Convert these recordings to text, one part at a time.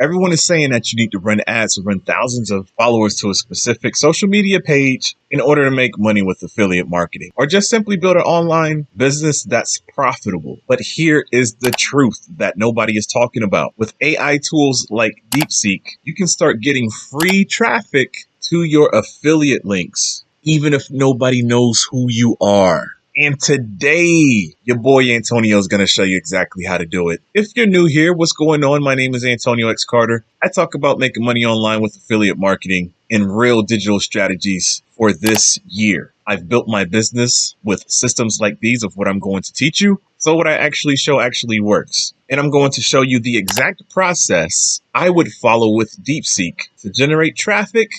Everyone is saying that you need to run ads or run thousands of followers to a specific social media page in order to make money with affiliate marketing, or just simply build an online business that's profitable. But here is the truth that nobody is talking about. With AI tools like DeepSeek, you can start getting free traffic to your affiliate links, even if nobody knows who you are. And today, your boy Antonio is going to show you exactly how to do it. If you're new here, what's going on? My name is Antonio X Carter. I talk about making money online with affiliate marketing and real digital strategies for this year. I've built my business with systems like these of what I'm going to teach you. So what I actually show actually works. And I'm going to show you the exact process I would follow with DeepSeek to generate traffic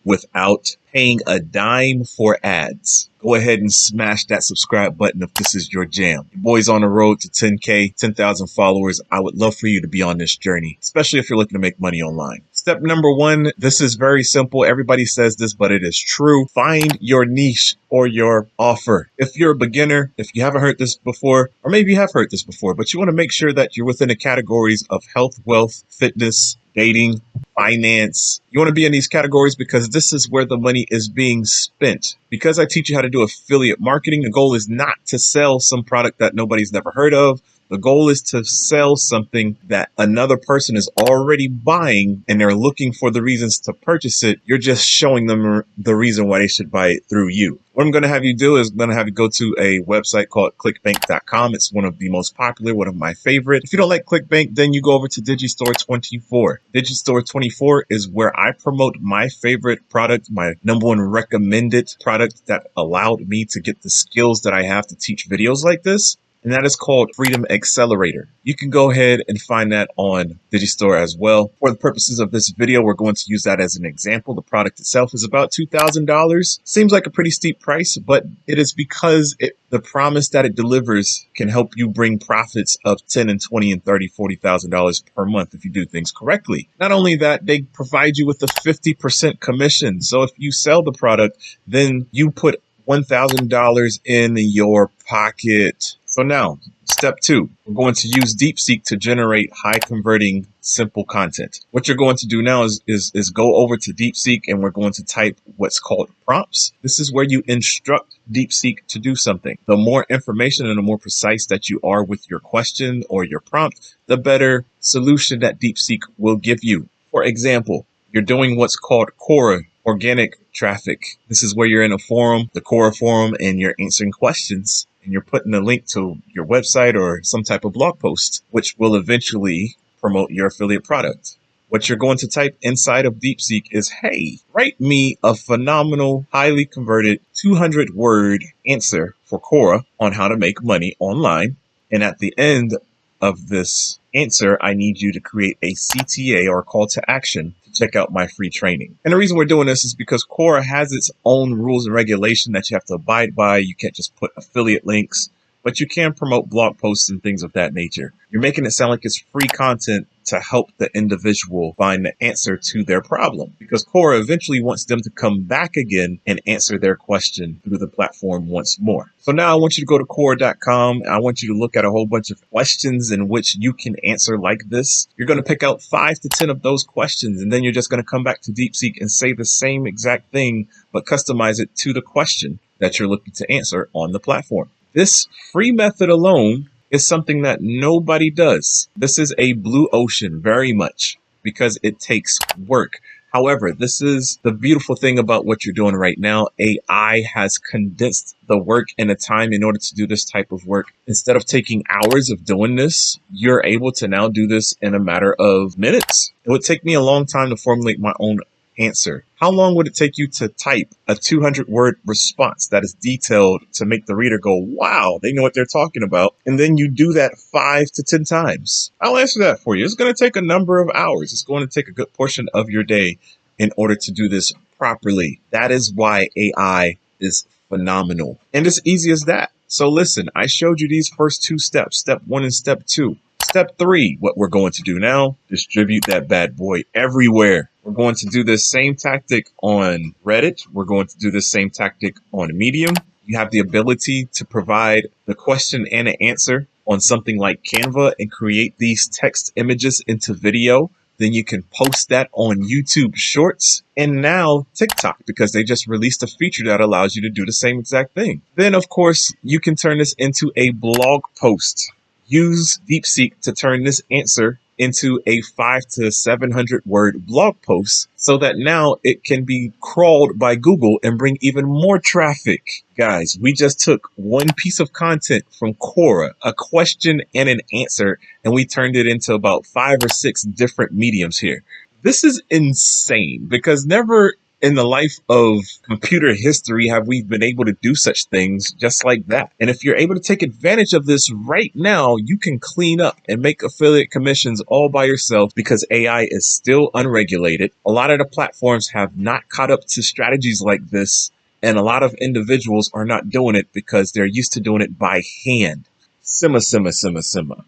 without paying a dime for ads. Go ahead and smash that subscribe button if this is your jam. Your boy's on the road to 10K, 10,000 followers. I would love for you to be on this journey, especially if you're looking to make money online. Step number one, this is very simple. Everybody says this, but it is true. Find your niche or your offer. If you're a beginner, if you haven't heard this before, or maybe you have heard this before, but you want to make sure that you're within the categories of health, wealth, fitness, dating, finance. You want to be in these categories because this is where the money is being spent. Because I teach you how to do affiliate marketing, the goal is not to sell some product that nobody's never heard of. The goal is to sell something that another person is already buying and they're looking for the reasons to purchase it. You're just showing them the reason why they should buy it through you. What I'm going to have you do is I'm going to have you go to a website called clickbank.com. It's one of the most popular, one of my favorite. If you don't like ClickBank, then you go over to Digistore24. Digistore24 is where I promote my favorite product, my number one recommended product that allowed me to get the skills that I have to teach videos like this. And that is called Freedom Accelerator. You can go ahead and find that on Digistore as well. For the purposes of this video, we're going to use that as an example. The product itself is about $2,000. Seems like a pretty steep price, but it is because the promise that it delivers can help you bring profits of $10 and $20 and $30, $40,000 per month if you do things correctly. Not only that, they provide you with a 50% commission. So if you sell the product, then you put $1,000 in your pocket. So now, step two, we're going to use DeepSeek to generate high converting, simple content. What you're going to do now is go over to DeepSeek and we're going to type what's called prompts. This is where you instruct DeepSeek to do something. The more information and the more precise that you are with your question or your prompt, the better solution that DeepSeek will give you. For example, you're doing what's called Quora, organic traffic. This is where you're in a forum, the Quora forum, and you're answering questions. And you're putting a link to your website or some type of blog post, which will eventually promote your affiliate product. What you're going to type inside of DeepSeek is, hey, write me a phenomenal, highly converted 200-word answer for Quora on how to make money online. And at the end of this answer, I need you to create a CTA or call to action to check out my free training. And the reason we're doing this is because Quora has its own rules and regulation that you have to abide by. You can't just put affiliate links, but you can promote blog posts and things of that nature. You're making it sound like it's free content to help the individual find the answer to their problem, because Quora eventually wants them to come back again and answer their question through the platform once more. So now I want you to go to Quora.com. I want you to look at a whole bunch of questions in which you can answer like this. You're going to pick out 5 to 10 of those questions, and then you're just going to come back to DeepSeek and say the same exact thing, but customize it to the question that you're looking to answer on the platform. This free method alone is something that nobody does. This is a blue ocean very much because it takes work. However, this is the beautiful thing about what you're doing right now. AI has condensed the work and the time in order to do this type of work. Instead of taking hours of doing this, you're able to now do this in a matter of minutes. It would take me a long time to formulate my own answer. How long would it take you to type a 200-word response that is detailed to make the reader go, wow, they know what they're talking about? And then you do that 5 to 10 times. I'll answer that for you. It's going to take a number of hours. It's going to take a good portion of your day in order to do this properly. That is why AI is phenomenal. And it's easy as that. So listen, I showed you these first 2 steps, step 1 and step 2. Step 3, what we're going to do now, distribute that bad boy everywhere. We're going to do this same tactic on Reddit. We're going to do this same tactic on Medium. You have the ability to provide the question and an answer on something like Canva and create these text images into video then you can post that on YouTube Shorts and now TikTok, because they just released a feature that allows you to do the same exact thing. Then, of course, you can turn this into a blog post. Use DeepSeek to turn this answer into a 500 to 700 word blog post so that now it can be crawled by Google and bring even more traffic. Guys, we just took one piece of content from Quora, a question and an answer, and we turned it into about 5 or 6 different mediums here. This is insane, because never in the life of computer history have we been able to do such things just like that. And if you're able to take advantage of this right now, you can clean up and make affiliate commissions all by yourself, because AI is still unregulated. A lot of the platforms have not caught up to strategies like this, and a lot of individuals are not doing it because they're used to doing it by hand. Simmer.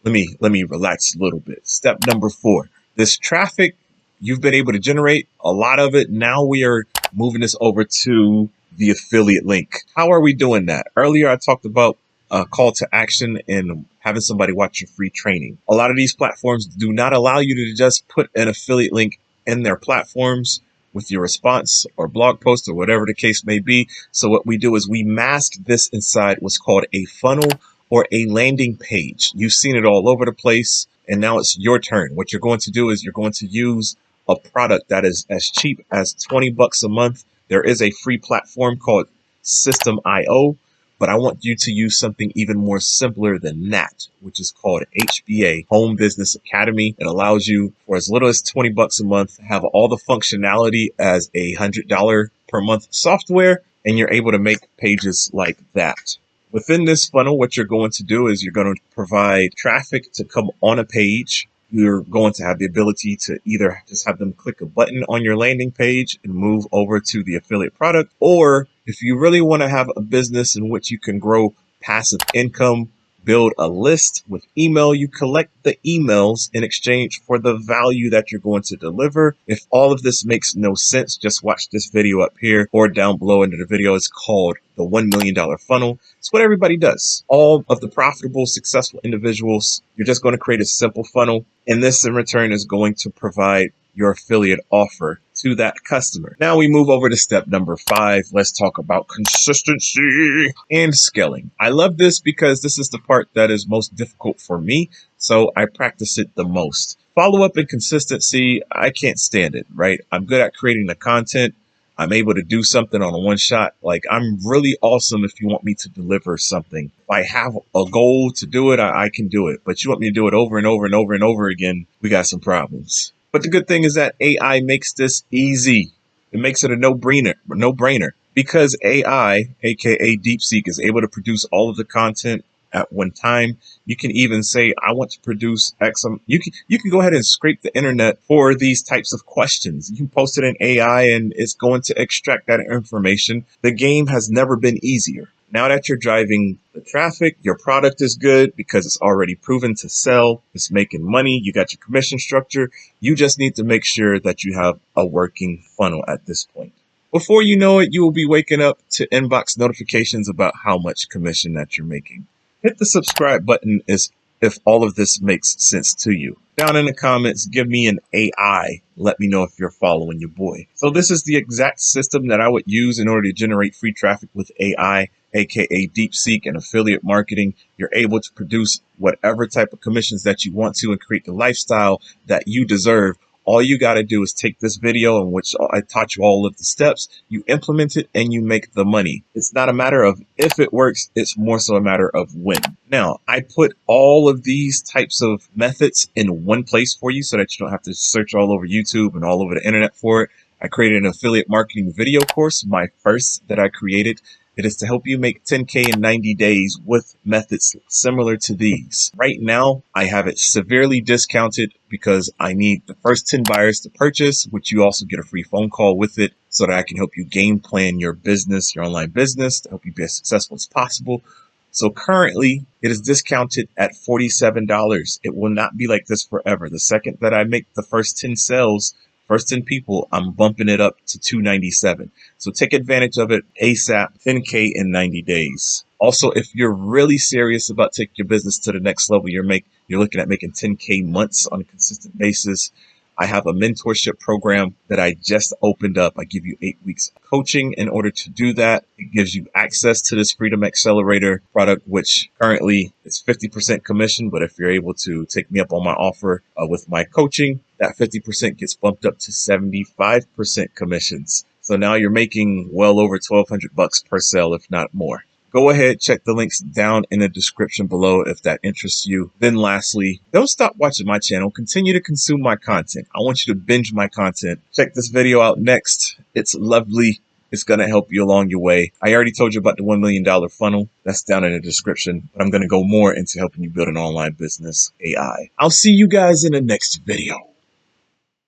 Let me relax a little bit. Step number 4. This traffic you've been able to generate a lot of it. Now we are moving this over to the affiliate link. How are we doing that? Earlier, I talked about a call to action and having somebody watch your free training. A lot of these platforms do not allow you to just put an affiliate link in their platforms with your response or blog post or whatever the case may be. So what we do is we mask this inside what's called a funnel or a landing page. You've seen it all over the place, and now it's your turn. What you're going to do is you're going to use a product that is as cheap as $20 a month. There is a free platform called System.io, but I want you to use something even more simpler than that, which is called HBA, Home Business Academy. It allows you for as little as $20 a month to have all the functionality as a $100 per month software, and you're able to make pages like that. Within this funnel, what you're going to do is you're going to provide traffic to come on a page. You're going to have the ability to either just have them click a button on your landing page and move over to the affiliate product, or if you really want to have a business in which you can grow passive income, build a list with email, you collect the emails in exchange for the value that you're going to deliver. If all of this makes no sense, just watch this video up here or down below under the video. It's called the $1 million funnel. It's what everybody does. All of the profitable, successful individuals, you're just going to create a simple funnel, and this in return is going to provide your affiliate offer to that customer. Now we move over to step number 5. Let's talk about consistency and scaling. I love this because this is the part that is most difficult for me, so I practice it the most. Follow-up and consistency, I can't stand it, right? I'm good at creating the content. I'm able to do something on a one shot. Like, I'm really awesome if you want me to deliver something. If I have a goal to do it, I can do it. But you want me to do it over and over and over and over again, we got some problems. But the good thing is that AI makes this easy. It makes it a no-brainer, because AI, aka DeepSeek, is able to produce all of the content at one time. You can even say, I want to produce X. You can go ahead and scrape the internet for these types of questions. You can post it in AI and it's going to extract that information. The game has never been easier. Now that you're driving the traffic, your product is good because it's already proven to sell. It's making money. You got your commission structure. You just need to make sure that you have a working funnel at this point. Before you know it, you will be waking up to inbox notifications about how much commission that you're making. Hit the subscribe button if all of this makes sense to you. Down in the comments, give me an AI. Let me know if you're following your boy. So this is the exact system that I would use in order to generate free traffic with AI, aka DeepSeek and affiliate marketing. You're able to produce whatever type of commissions that you want to and create the lifestyle that you deserve. All you got to do is take this video in which I taught you all of the steps, you implement it, and you make the money. It's not a matter of if it works, it's more so a matter of when. Now, I put all of these types of methods in one place for you so that you don't have to search all over YouTube and all over the internet for it. I created an affiliate marketing video course, my first that I created. It is to help you make 10K in 90 days with methods similar to these. Right now, I have it severely discounted because I need the first 10 buyers to purchase, which you also get a free phone call with it so that I can help you game plan your business, your online business, to help you be as successful as possible. So currently, it is discounted at $47. It will not be like this forever. The second that I make the first 10 sales, first 10 people, I'm bumping it up to $297. So take advantage of it ASAP, 10K in 90 days. Also, if you're really serious about taking your business to the next level, you're looking at making 10K months on a consistent basis, I have a mentorship program that I just opened up. I give you 8 weeks of coaching in order to do that. It gives you access to this Freedom Accelerator product, which currently is 50% commission. But if you're able to take me up on my offer with my coaching, that 50% gets bumped up to 75% commissions. So now you're making well over $1,200 per sale, if not more. Go ahead, check the links down in the description below if that interests you. Then lastly, don't stop watching my channel. Continue to consume my content. I want you to binge my content. Check this video out next. It's lovely. It's going to help you along your way. I already told you about the $1 million funnel. That's down in the description. But I'm going to go more into helping you build an online business AI. I'll see you guys in the next video.